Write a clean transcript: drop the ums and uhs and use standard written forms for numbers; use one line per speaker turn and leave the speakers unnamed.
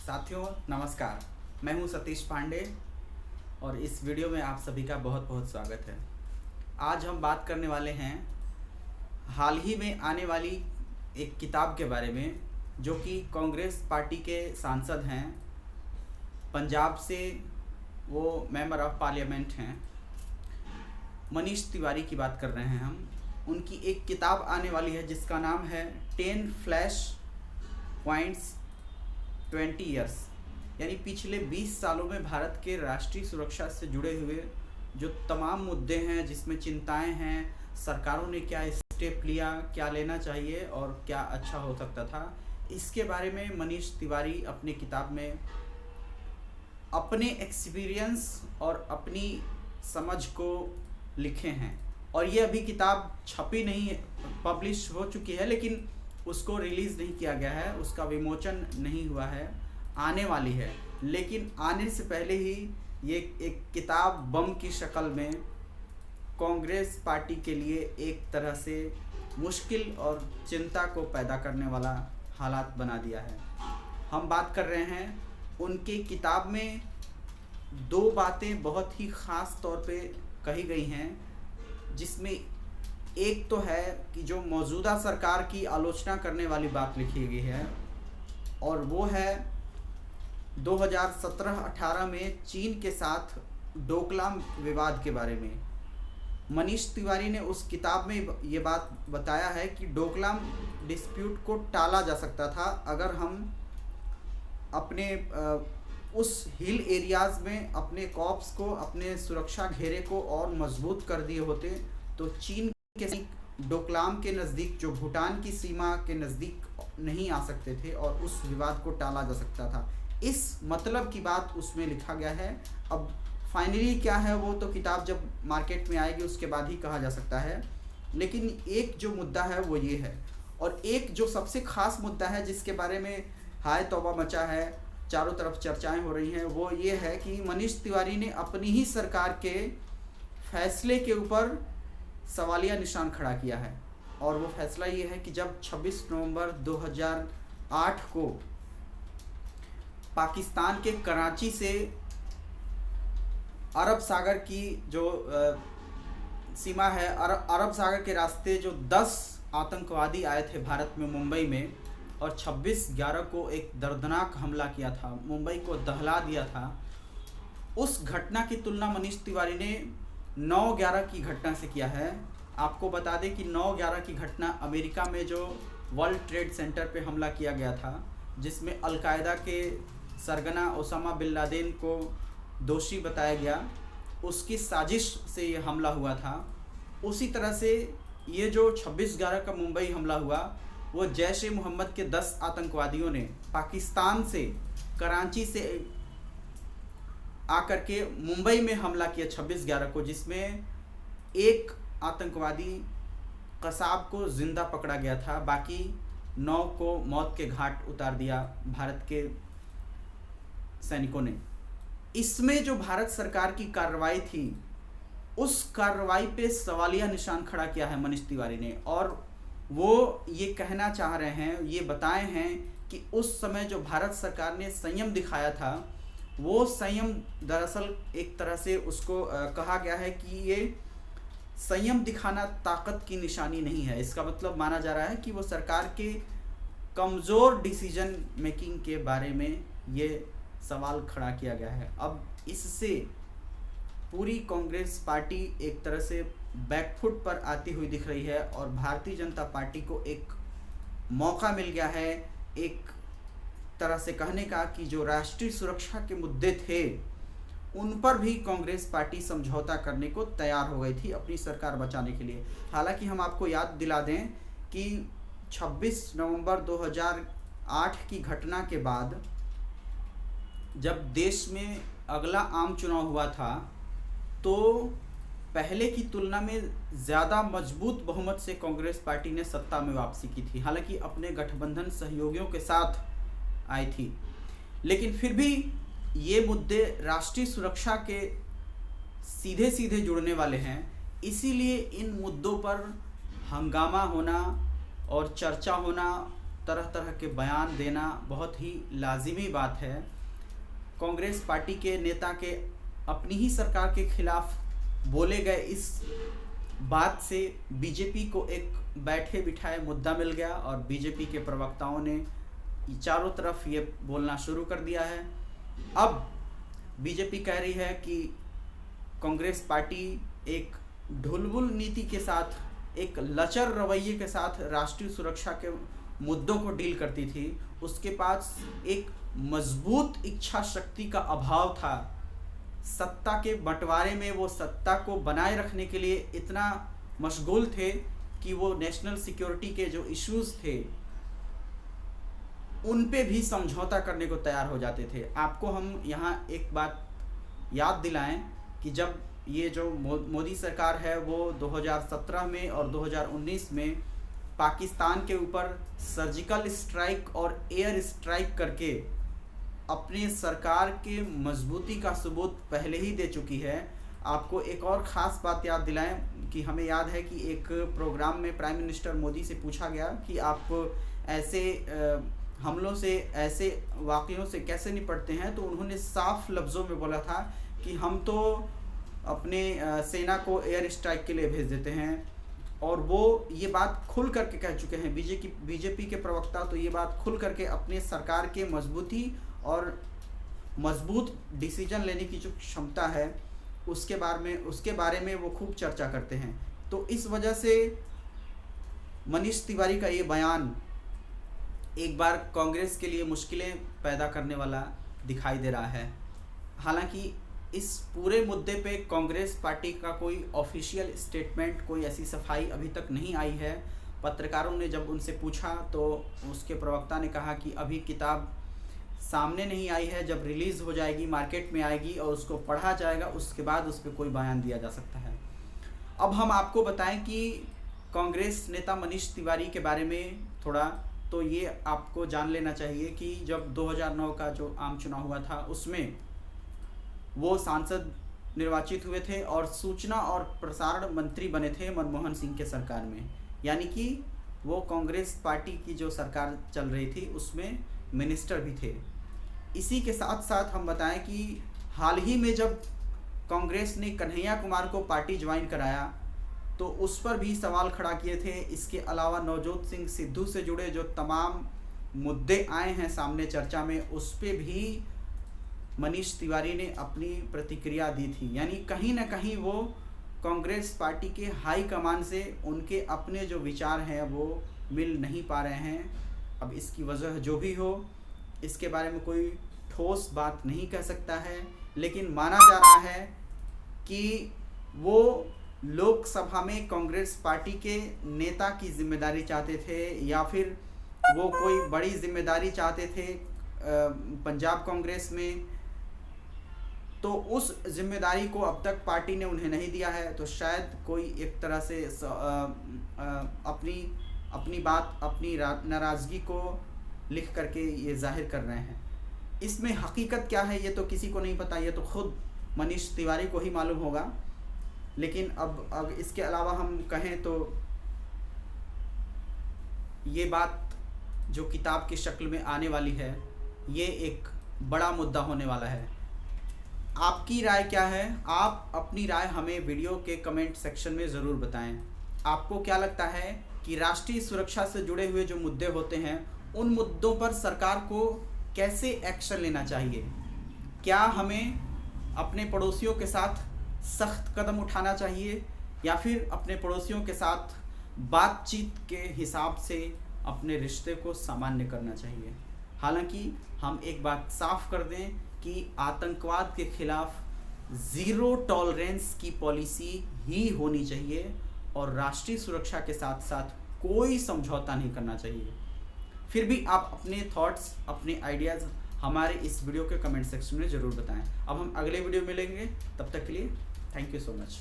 साथियों नमस्कार। मैं हूं सतीश पांडे और इस वीडियो में आप सभी का बहुत बहुत स्वागत है। आज हम बात करने वाले हैं हाल ही में आने वाली एक किताब के बारे में, जो कि कांग्रेस पार्टी के सांसद हैं, पंजाब से वो मेंबर ऑफ पार्लियामेंट हैं, मनीष तिवारी की बात कर रहे हैं हम। उनकी एक किताब आने वाली है जिसका नाम है 10 फ्लैश पॉइंट्स 20 ईयर्स, यानी पिछले 20 सालों में भारत के राष्ट्रीय सुरक्षा से जुड़े हुए जो तमाम मुद्दे हैं, जिसमें चिंताएं हैं, सरकारों ने क्या स्टेप लिया, क्या लेना चाहिए और क्या अच्छा हो सकता था, इसके बारे में मनीष तिवारी अपनी किताब में अपने एक्सपीरियंस और अपनी समझ को लिखे हैं। और ये अभी किताब छपी नहीं है, पब्लिश हो चुकी है, लेकिन उसको रिलीज़ नहीं किया गया है, उसका विमोचन नहीं हुआ है, आने वाली है। लेकिन आने से पहले ही ये एक किताब बम की शक्ल में कांग्रेस पार्टी के लिए एक तरह से मुश्किल और चिंता को पैदा करने वाला हालात बना दिया है। हम बात कर रहे हैं उनकी किताब में दो बातें बहुत ही ख़ास तौर पे कही गई हैं, जिसमें एक तो है कि जो मौजूदा सरकार की आलोचना करने वाली बात लिखी गई है, और वो है 2017-18 में चीन के साथ डोकलाम विवाद के बारे में। मनीष तिवारी ने उस किताब में ये बात बताया है कि डोकलाम डिस्प्यूट को टाला जा सकता था अगर हम अपने उस हिल एरियाज़ में अपने कॉप्स को, अपने सुरक्षा घेरे को और मजबूत कर दिए होते तो चीन के डोकलाम के नज़दीक, जो भूटान की सीमा के नज़दीक नहीं आ सकते थे और उस विवाद को टाला जा सकता था। इस मतलब की बात उसमें लिखा गया है। अब फाइनली क्या है वो तो किताब जब मार्केट में आएगी उसके बाद ही कहा जा सकता है, लेकिन एक जो मुद्दा है वो ये है। और एक जो सबसे ख़ास मुद्दा है जिसके बारे में हाय तौबा मचा है, चारों तरफ चर्चाएं हो रही हैं, वो ये है कि मनीष तिवारी ने अपनी ही सरकार के फैसले के ऊपर सवालिया निशान खड़ा किया है। और वो फैसला ये है कि जब 26 नवंबर 2008 को पाकिस्तान के कराची से अरब सागर की जो सीमा है, अरब सागर के रास्ते जो 10 आतंकवादी आए थे भारत में, मुंबई में, और 26/11 को एक दर्दनाक हमला किया था, मुंबई को दहला दिया था। उस घटना की तुलना मनीष तिवारी ने 9/11 की घटना से किया है। आपको बता दें कि 9/11 की घटना अमेरिका में जो वर्ल्ड ट्रेड सेंटर पे हमला किया गया था, जिसमें अलकायदा के सरगना ओसामा बिन लादेन को दोषी बताया गया, उसकी साजिश से ये हमला हुआ था। उसी तरह से ये जो 26/11 का मुंबई हमला हुआ, वो जैश-ए-मोहम्मद के 10 आतंकवादियों ने पाकिस्तान से, कराची से आकर के मुंबई में हमला किया 26/11 को, जिसमें एक आतंकवादी कसाब को जिंदा पकड़ा गया था, बाकी 9 को मौत के घाट उतार दिया भारत के सैनिकों ने। इसमें जो भारत सरकार की कार्रवाई थी, उस कार्रवाई पे सवालिया निशान खड़ा किया है मनीष तिवारी ने, और वो ये कहना चाह रहे हैं, ये बताए हैं कि उस समय जो भारत सरकार ने संयम दिखाया था, वो संयम दरअसल एक तरह से उसको कहा गया है कि ये संयम दिखाना ताकत की निशानी नहीं है। इसका मतलब माना जा रहा है कि वो सरकार के कमज़ोर डिसीजन मेकिंग के बारे में ये सवाल खड़ा किया गया है। अब इससे पूरी कांग्रेस पार्टी एक तरह से बैकफुट पर आती हुई दिख रही है, और भारतीय जनता पार्टी को एक मौका मिल गया है एक तरह से कहने का कि जो राष्ट्रीय सुरक्षा के मुद्दे थे उन पर भी कांग्रेस पार्टी समझौता करने को तैयार हो गई थी अपनी सरकार बचाने के लिए। हालांकि हम आपको याद दिला दें कि 26 नवंबर 2008 की घटना के बाद जब देश में अगला आम चुनाव हुआ था, तो पहले की तुलना में ज़्यादा मजबूत बहुमत से कांग्रेस पार्टी ने सत्ता में वापसी की थी। हालांकि अपने गठबंधन सहयोगियों के साथ आई थी, लेकिन फिर भी ये मुद्दे राष्ट्रीय सुरक्षा के सीधे सीधे जुड़ने वाले हैं। इसीलिए इन मुद्दों पर हंगामा होना और चर्चा होना तरह तरह के बयान देना बहुत ही लाजिमी बात है। कांग्रेस पार्टी के नेता के अपनी ही सरकार के खिलाफ बोले गए इस बात से बीजेपी को एक बैठे बिठाए मुद्दा मिल गया और बीजेपी के प्रवक्ताओं ने चारों तरफ ये बोलना शुरू कर दिया है। अब बीजेपी कह रही है कि कांग्रेस पार्टी एक ढुलबुल नीति के साथ, एक लचर रवैये के साथ राष्ट्रीय सुरक्षा के मुद्दों को डील करती थी। उसके पास एक मजबूत इच्छा शक्ति का अभाव था। सत्ता के बंटवारे में वो सत्ता को बनाए रखने के लिए इतना मशगूल थे कि वो नेशनल सिक्योरिटी के जो इश्यूज थे उन पे भी समझौता करने को तैयार हो जाते थे। आपको हम यहाँ एक बात याद दिलाएं कि जब ये जो मोदी सरकार है वो 2017 में और 2019 में पाकिस्तान के ऊपर सर्जिकल स्ट्राइक और एयर स्ट्राइक करके अपने सरकार के मजबूती का सबूत पहले ही दे चुकी है। आपको एक और ख़ास बात याद दिलाएं कि हमें याद है कि एक प्रोग्राम में प्राइम मिनिस्टर मोदी से पूछा गया कि आप ऐसे हमलों से, ऐसे वाक़ियों से कैसे निपटते हैं, तो उन्होंने साफ लफ्ज़ों में बोला था कि हम तो अपने सेना को एयर स्ट्राइक के लिए भेज देते हैं। और वो ये बात खुल करके कह चुके हैं, बीजेपी के प्रवक्ता तो ये बात खुल करके अपने सरकार के मजबूती और मजबूत डिसीजन लेने की जो क्षमता है उसके बारे में वो खूब चर्चा करते हैं। तो इस वजह से मनीष तिवारी का ये बयान एक बार कांग्रेस के लिए मुश्किलें पैदा करने वाला दिखाई दे रहा है। हालांकि इस पूरे मुद्दे पे कांग्रेस पार्टी का कोई ऑफिशियल स्टेटमेंट, कोई ऐसी सफाई अभी तक नहीं आई है। पत्रकारों ने जब उनसे पूछा तो उसके प्रवक्ता ने कहा कि अभी किताब सामने नहीं आई है, जब रिलीज़ हो जाएगी, मार्केट में आएगी और उसको पढ़ा जाएगा, उसके बाद उस पर कोई बयान दिया जा सकता है। अब हम आपको बताएं कि कांग्रेस नेता मनीष तिवारी के बारे में थोड़ा, तो ये आपको जान लेना चाहिए कि जब 2009 का जो आम चुनाव हुआ था उसमें वो सांसद निर्वाचित हुए थे और सूचना और प्रसारण मंत्री बने थे मनमोहन सिंह के सरकार में। यानी कि वो कांग्रेस पार्टी की जो सरकार चल रही थी उसमें मिनिस्टर भी थे। इसी के साथ साथ हम बताएं कि हाल ही में जब कांग्रेस ने कन्हैया कुमार को पार्टी ज्वाइन कराया तो उस पर भी सवाल खड़ा किए थे। इसके अलावा नवजोत सिंह सिद्धू से जुड़े जो तमाम मुद्दे आए हैं सामने चर्चा में, उस पर भी मनीष तिवारी ने अपनी प्रतिक्रिया दी थी। यानी कहीं ना कहीं वो कांग्रेस पार्टी के हाई कमान से उनके अपने जो विचार हैं वो मिल नहीं पा रहे हैं। अब इसकी वजह जो भी हो, इसके बारे में कोई ठोस बात नहीं कह सकता है, लेकिन माना जा रहा है कि वो लोकसभा में कांग्रेस पार्टी के नेता की जिम्मेदारी चाहते थे या फिर वो कोई बड़ी जिम्मेदारी चाहते थे पंजाब कांग्रेस में। तो उस जिम्मेदारी को अब तक पार्टी ने उन्हें नहीं दिया है, तो शायद कोई एक तरह से अपनी बात, अपनी नाराज़गी को लिख करके ये जाहिर कर रहे हैं। इसमें हकीकत क्या है ये तो किसी को नहीं पता, ये तो खुद मनीष तिवारी को ही मालूम होगा। लेकिन अब इसके अलावा हम कहें तो ये बात जो किताब की शक्ल में आने वाली है ये एक बड़ा मुद्दा होने वाला है। आपकी राय क्या है? आप अपनी राय हमें वीडियो के कमेंट सेक्शन में ज़रूर बताएं। आपको क्या लगता है कि राष्ट्रीय सुरक्षा से जुड़े हुए जो मुद्दे होते हैं उन मुद्दों पर सरकार को कैसे एक्शन लेना चाहिए? क्या हमें अपने पड़ोसियों के साथ सख्त कदम उठाना चाहिए या फिर अपने पड़ोसियों के साथ बातचीत के हिसाब से अपने रिश्ते को सामान्य करना चाहिए? हालांकि हम एक बात साफ कर दें कि आतंकवाद के खिलाफ ज़ीरो टॉलरेंस की पॉलिसी ही होनी चाहिए और राष्ट्रीय सुरक्षा के साथ साथ कोई समझौता नहीं करना चाहिए। फिर भी आप अपने थॉट्स, अपने आइडियाज़ हमारे इस वीडियो के कमेंट सेक्शन में ज़रूर बताएं। अब हम अगले वीडियो में मिलेंगे, तब तक के लिए थैंक यू सो मच।